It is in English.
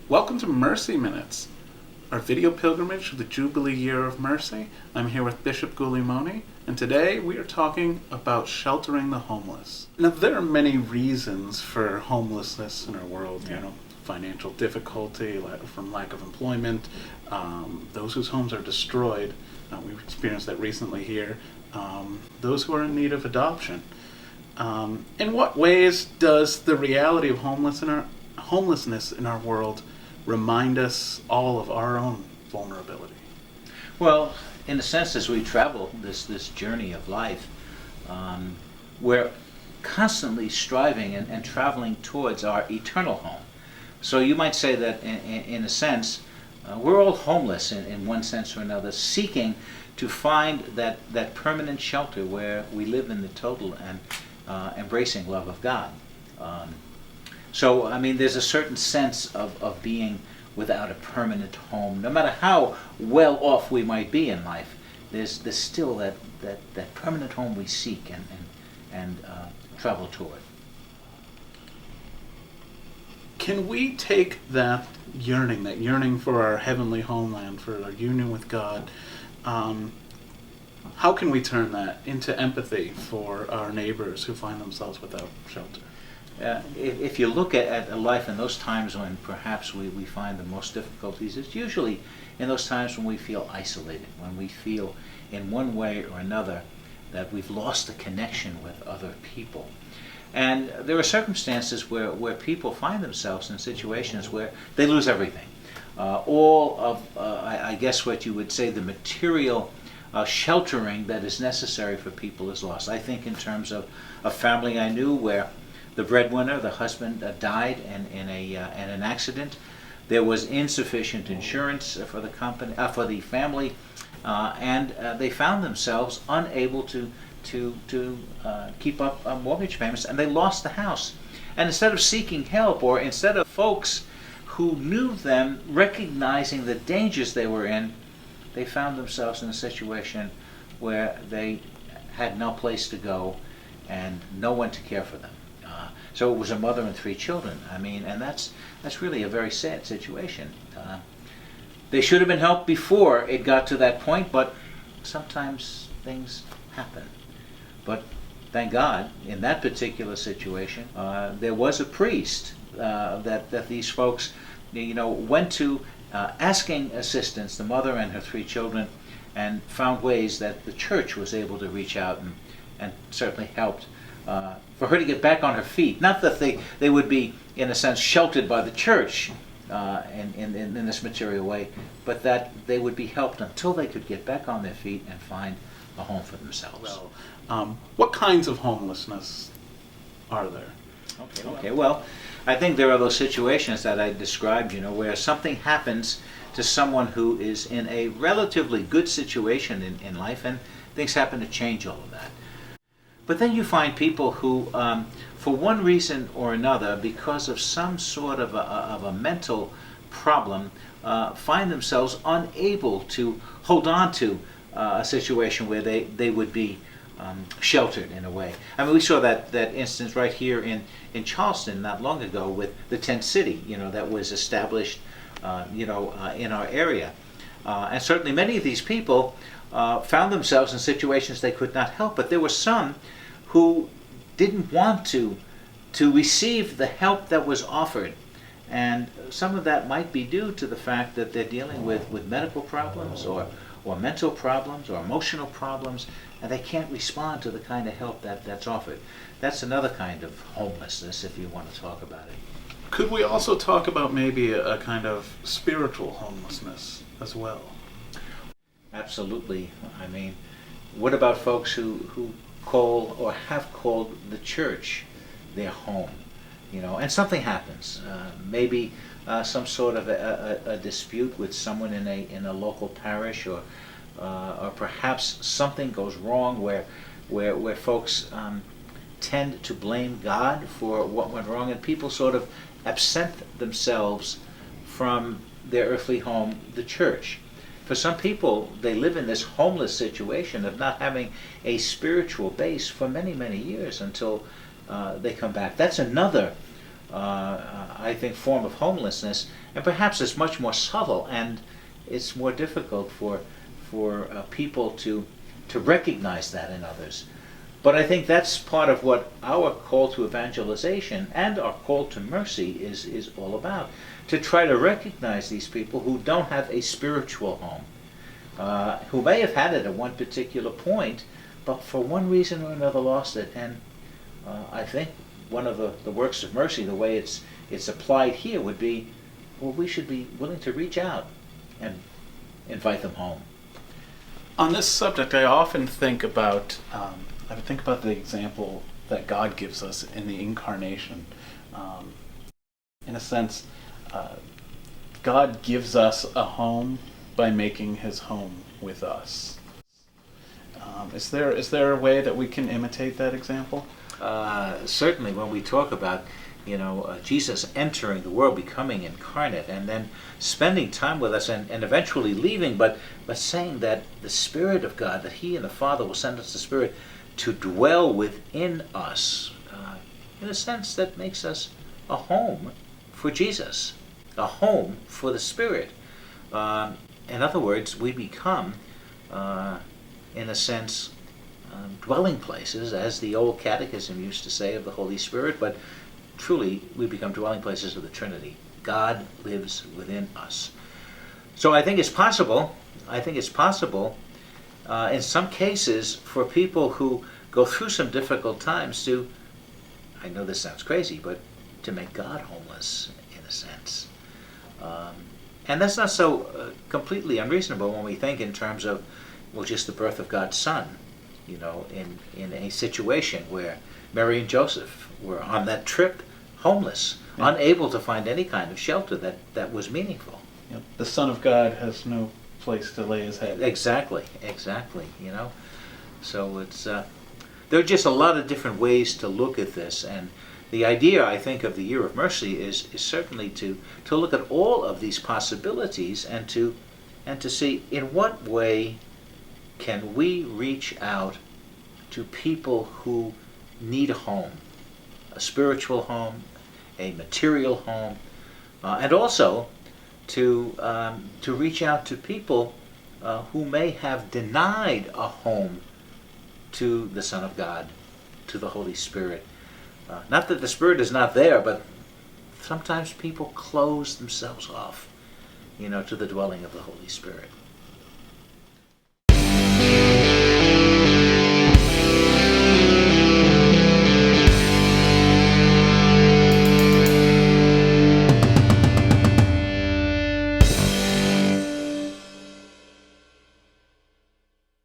Welcome to Mercy Minutes, our video pilgrimage to the Jubilee Year of Mercy. I'm here with Bishop Guglielmone, and today we are talking about sheltering the homeless. Now, there are many reasons for homelessness in our world, financial difficulty, from lack of employment, those whose homes are destroyed. We've experienced that recently here. Those who are in need of adoption. In what ways does the reality of homelessness in our world remind us all of our own vulnerability? Well, in a sense, as we travel this journey of life, we're constantly striving and traveling towards our eternal home. So you might say that, in a sense, we're all homeless in one sense or another, seeking to find that permanent shelter where we live in the total and embracing love of God. So, there's a certain sense of being without a permanent home. No matter how well off we might be in life, there's still that permanent home we seek and travel toward. Can we take that yearning for our heavenly homeland, for our union with God, how can we turn that into empathy for our neighbors who find themselves without shelter? If you look at a life in those times when perhaps we find the most difficulties, it's usually in those times when we feel isolated, when we feel in one way or another that we've lost the connection with other people. And there are circumstances where people find themselves in situations where they lose everything. All of, I guess what you would say, the material sheltering that is necessary for people is lost. I think in terms of a family I knew where the breadwinner, the husband, died in an accident. There was insufficient insurance for the family, and they found themselves unable to keep up mortgage payments, and they lost the house. And instead of seeking help, or instead of folks who knew them recognizing the dangers they were in, they found themselves in a situation where they had no place to go and no one to care for them. So it was a mother and 3 children. And that's really a very sad situation. They should have been helped before it got to that point, but sometimes things happen. But thank God, in that particular situation, there was a priest that these folks, went to, asking assistance, the mother and her 3 children, and found ways that the church was able to reach out and certainly helped for her to get back on her feet. Not that they would be, in a sense, sheltered by the church in this material way, but that they would be helped until they could get back on their feet and find a home for themselves. Well, what kinds of homelessness are there? Okay. Well, I think there are those situations that I described, where something happens to someone who is in a relatively good situation in life, and things happen to change all of that. But then you find people who, for one reason or another, because of some sort of a mental problem, find themselves unable to hold on to a situation where they would be sheltered in a way. We saw that instance right here in Charleston not long ago with the tent city, that was established, in our area. And certainly many of these people found themselves in situations they could not help, but there were some who didn't want to receive the help that was offered. And some of that might be due to the fact that they're dealing with medical problems or mental problems or emotional problems, and they can't respond to the kind of help that's offered. That's another kind of homelessness, if you want to talk about it. Could we also talk about maybe a kind of spiritual homelessness as well? Absolutely. What about folks who call or have called the church their home, and something happens, maybe some sort of a dispute with someone in a local parish, or perhaps something goes wrong where folks tend to blame God for what went wrong, and people sort of absent themselves from their earthly home, the church. For some people, they live in this homeless situation of not having a spiritual base for many, many years until they come back. That's another I think, form of homelessness, and perhaps it's much more subtle, and it's more difficult for people to recognize that in others. But I think that's part of what our call to evangelization and our call to mercy is all about, to try to recognize these people who don't have a spiritual home, who may have had it at one particular point, but for one reason or another lost it. And I think one of the works of mercy, the way it's applied here, would be, well, we should be willing to reach out and invite them home. On this subject, I often think about the example that God gives us in the incarnation. In a sense, God gives us a home by making his home with us. Is there a way that we can imitate that example? Certainly, when we talk about Jesus entering the world, becoming incarnate, and then spending time with us, and eventually leaving, but saying that the Spirit of God, that He and the Father will send us the Spirit to dwell within us, in a sense that makes us a home for Jesus, a home for the Spirit. In other words, we become, in a sense, dwelling places, as the old catechism used to say, of the Holy Spirit, but truly we become dwelling places of the Trinity. God lives within us. So I think it's possible, in some cases, for people who go through some difficult times to, I know this sounds crazy, but to make God homeless, in a sense. And that's not so completely unreasonable when we think in terms of, well, just the birth of God's Son, in a situation where Mary and Joseph were on that trip homeless, unable to find any kind of shelter that was meaningful. Yep. The Son of God has no place to lay his head. Exactly. So it's there are just a lot of different ways to look at this, and the idea, I think, of the Year of Mercy is certainly to look at all of these possibilities and to see in what way can we reach out to people who need a home, a spiritual home, a material home, and also to reach out to people who may have denied a home to the Son of God, to the Holy Spirit. Not that the Spirit is not there, but sometimes people close themselves off, to the dwelling of the Holy Spirit.